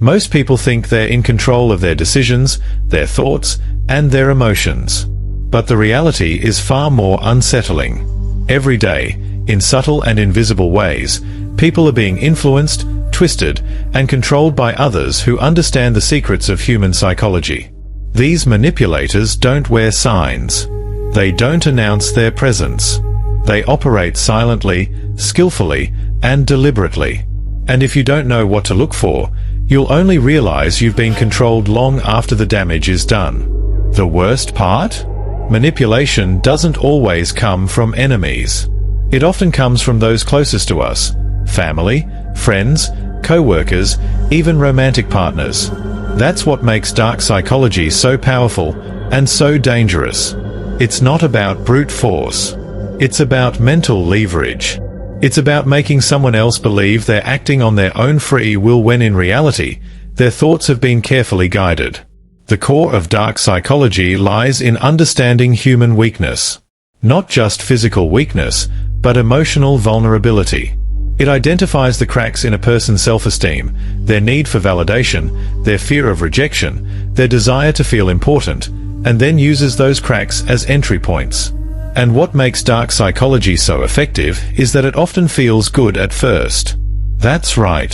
Most people think they're in control of their decisions, their thoughts, and their emotions. But the reality is far more unsettling. Every day, in subtle and invisible ways, people are being influenced, twisted, and controlled by others who understand the secrets of human psychology. These manipulators don't wear signs. They don't announce their presence. They operate silently, skillfully, and deliberately. And if you don't know what to look for, you'll only realize you've been controlled long after the damage is done. The worst part? Manipulation doesn't always come from enemies. It often comes from those closest to us: family, friends, co-workers, even romantic partners. That's what makes dark psychology so powerful and so dangerous. It's not about brute force. It's about mental leverage. It's about making someone else believe they're acting on their own free will when in reality, their thoughts have been carefully guided. The core of dark psychology lies in understanding human weakness. Not just physical weakness, but emotional vulnerability. It identifies the cracks in a person's self-esteem, their need for validation, their fear of rejection, their desire to feel important, and then uses those cracks as entry points. And what makes dark psychology so effective is that it often feels good at first. That's right.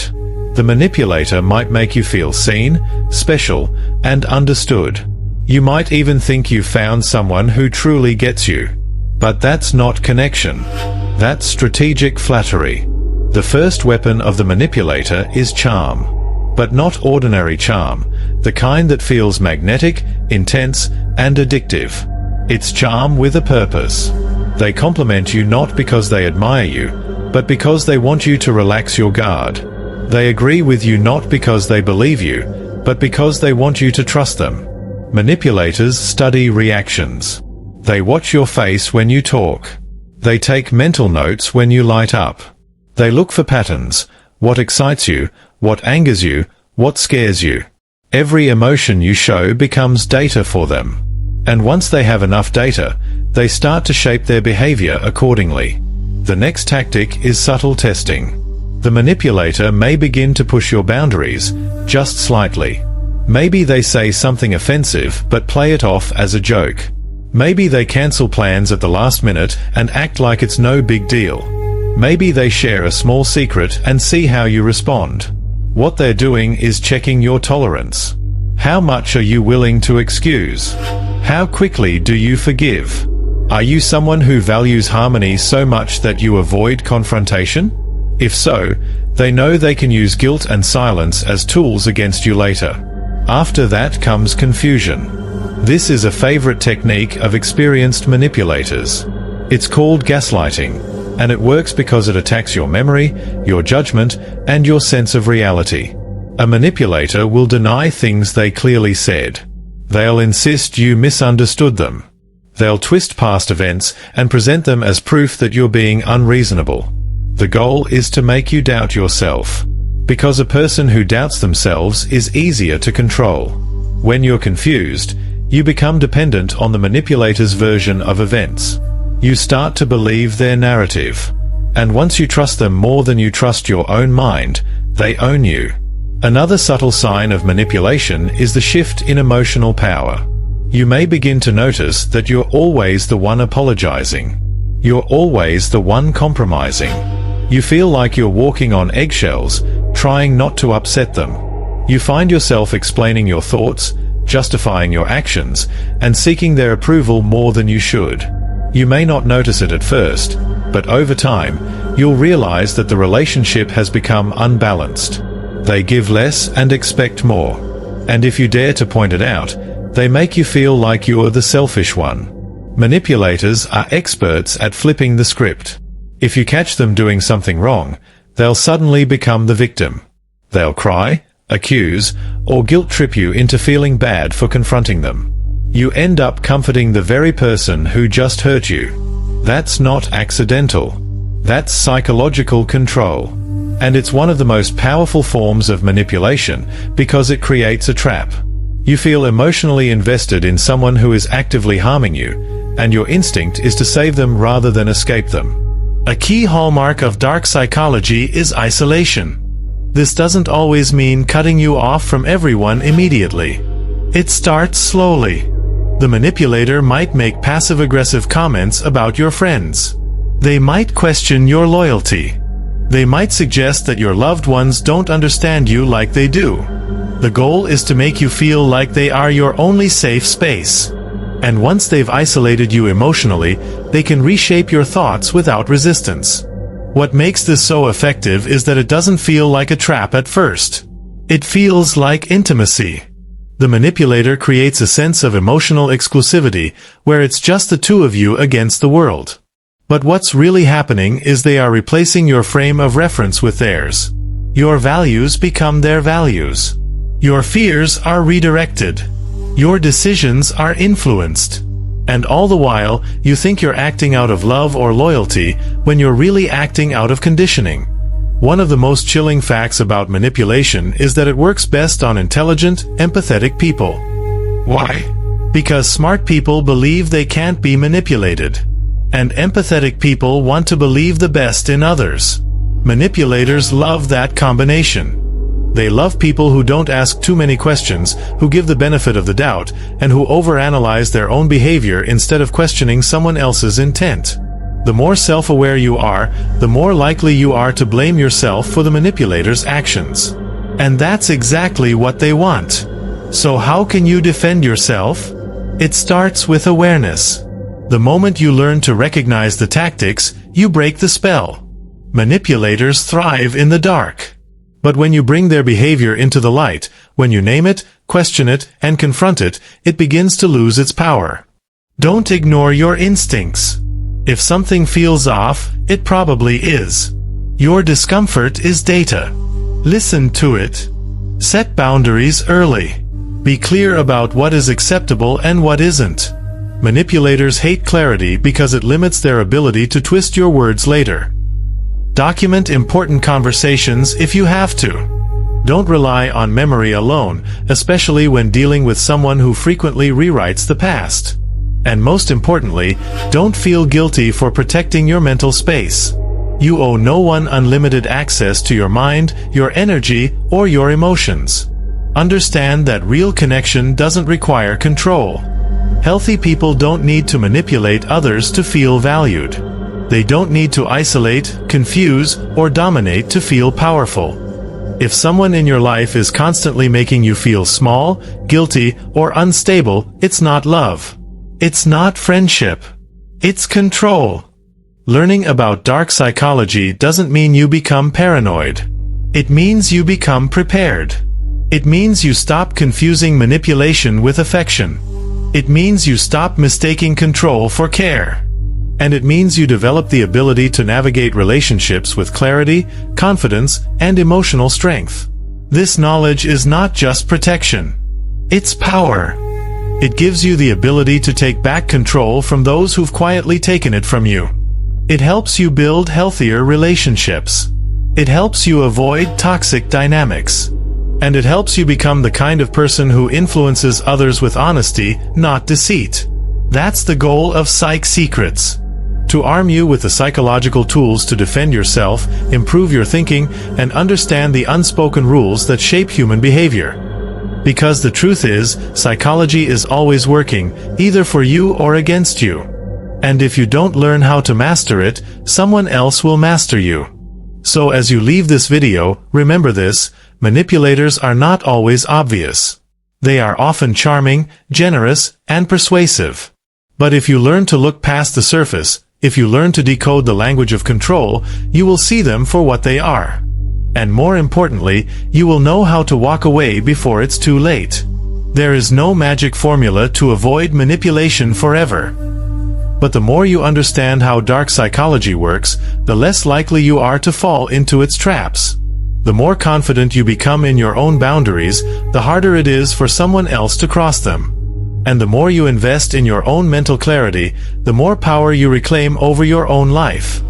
The manipulator might make you feel seen, special, and understood. You might even think you've found someone who truly gets you. But that's not connection. That's strategic flattery. The first weapon of the manipulator is charm. But not ordinary charm, the kind that feels magnetic, intense, and addictive. It's charm with a purpose. They compliment you not because they admire you, but because they want you to relax your guard. They agree with you not because they believe you, but because they want you to trust them. Manipulators study reactions. They watch your face when you talk. They take mental notes when you light up. They look for patterns: what excites you, what angers you, what scares you. Every emotion you show becomes data for them. And once they have enough data, they start to shape their behavior accordingly. The next tactic is subtle testing. The manipulator may begin to push your boundaries, just slightly. Maybe they say something offensive but play it off as a joke. Maybe they cancel plans at the last minute and act like it's no big deal. Maybe they share a small secret and see how you respond. What they're doing is checking your tolerance. How much are you willing to excuse? How quickly do you forgive? Are you someone who values harmony so much that you avoid confrontation? If so, they know they can use guilt and silence as tools against you later. After that comes confusion. This is a favorite technique of experienced manipulators. It's called gaslighting, and it works because it attacks your memory, your judgment, and your sense of reality. A manipulator will deny things they clearly said. They'll insist you misunderstood them. They'll twist past events and present them as proof that you're being unreasonable. The goal is to make you doubt yourself. Because a person who doubts themselves is easier to control. When you're confused, you become dependent on the manipulator's version of events. You start to believe their narrative. And once you trust them more than you trust your own mind, they own you. Another subtle sign of manipulation is the shift in emotional power. You may begin to notice that you're always the one apologizing. You're always the one compromising. You feel like you're walking on eggshells, trying not to upset them. You find yourself explaining your thoughts, justifying your actions, and seeking their approval more than you should. You may not notice it at first, but over time, you'll realize that the relationship has become unbalanced. They give less and expect more. And if you dare to point it out, they make you feel like you're the selfish one. Manipulators are experts at flipping the script. If you catch them doing something wrong, they'll suddenly become the victim. They'll cry, accuse, or guilt-trip you into feeling bad for confronting them. You end up comforting the very person who just hurt you. That's not accidental. That's psychological control. And it's one of the most powerful forms of manipulation because it creates a trap. You feel emotionally invested in someone who is actively harming you, and your instinct is to save them rather than escape them. A key hallmark of dark psychology is isolation. This doesn't always mean cutting you off from everyone immediately. It starts slowly. The manipulator might make passive-aggressive comments about your friends. They might question your loyalty. They might suggest that your loved ones don't understand you like they do. The goal is to make you feel like they are your only safe space. And once they've isolated you emotionally, they can reshape your thoughts without resistance. What makes this so effective is that it doesn't feel like a trap at first. It feels like intimacy. The manipulator creates a sense of emotional exclusivity, where it's just the two of you against the world. But what's really happening is they are replacing your frame of reference with theirs. Your values become their values. Your fears are redirected. Your decisions are influenced. And all the while, you think you're acting out of love or loyalty, when you're really acting out of conditioning. One of the most chilling facts about manipulation is that it works best on intelligent, empathetic people. Why? Because smart people believe they can't be manipulated. And empathetic people want to believe the best in others. Manipulators love that combination. They love people who don't ask too many questions, who give the benefit of the doubt, and who overanalyze their own behavior instead of questioning someone else's intent. The more self-aware you are, the more likely you are to blame yourself for the manipulator's actions. And that's exactly what they want. So how can you defend yourself? It starts with awareness. The moment you learn to recognize the tactics, you break the spell. Manipulators thrive in the dark. But when you bring their behavior into the light, when you name it, question it, and confront it, it begins to lose its power. Don't ignore your instincts. If something feels off, it probably is. Your discomfort is data. Listen to it. Set boundaries early. Be clear about what is acceptable and what isn't. Manipulators hate clarity because it limits their ability to twist your words later. Document important conversations if you have to. Don't rely on memory alone, especially when dealing with someone who frequently rewrites the past. And most importantly, don't feel guilty for protecting your mental space. You owe no one unlimited access to your mind, your energy, or your emotions. Understand that real connection doesn't require control. Healthy people don't need to manipulate others to feel valued. They don't need to isolate, confuse, or dominate to feel powerful. If someone in your life is constantly making you feel small, guilty, or unstable, it's not love. It's not friendship. It's control. Learning about dark psychology doesn't mean you become paranoid. It means you become prepared. It means you stop confusing manipulation with affection. It means you stop mistaking control for care. And it means you develop the ability to navigate relationships with clarity, confidence, and emotional strength. This knowledge is not just protection. It's power. It gives you the ability to take back control from those who've quietly taken it from you. It helps you build healthier relationships. It helps you avoid toxic dynamics. And it helps you become the kind of person who influences others with honesty, not deceit. That's the goal of Psych Secrets. To arm you with the psychological tools to defend yourself, improve your thinking, and understand the unspoken rules that shape human behavior. Because the truth is, psychology is always working, either for you or against you. And if you don't learn how to master it, someone else will master you. So as you leave this video, remember this: manipulators are not always obvious. They are often charming, generous, and persuasive. But if you learn to look past the surface, if you learn to decode the language of control, you will see them for what they are. And more importantly, you will know how to walk away before it's too late. There is no magic formula to avoid manipulation forever. But the more you understand how dark psychology works, the less likely you are to fall into its traps. The more confident you become in your own boundaries, the harder it is for someone else to cross them. And the more you invest in your own mental clarity, the more power you reclaim over your own life.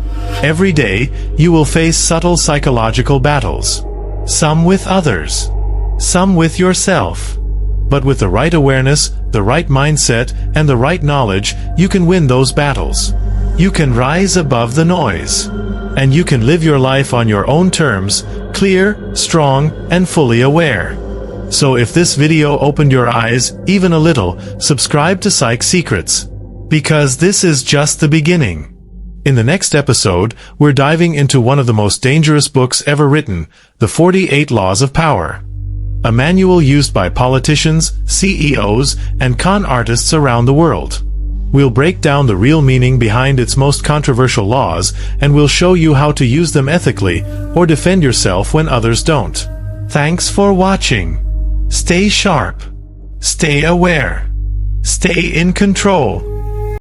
Every day, you will face subtle psychological battles. Some with others. Some with yourself. But with the right awareness, the right mindset, and the right knowledge, you can win those battles. You can rise above the noise. And you can live your life on your own terms, clear, strong, and fully aware. So if this video opened your eyes even a little, subscribe to Psych Secrets, because this is just the beginning. In the next episode, we're diving into one of the most dangerous books ever written, The 48 Laws of Power. A manual used by politicians, CEOs, and con artists around the world. We'll break down the real meaning behind its most controversial laws, and we'll show you how to use them ethically or defend yourself when others don't. Thanks for watching. Stay sharp. Stay aware. Stay in control.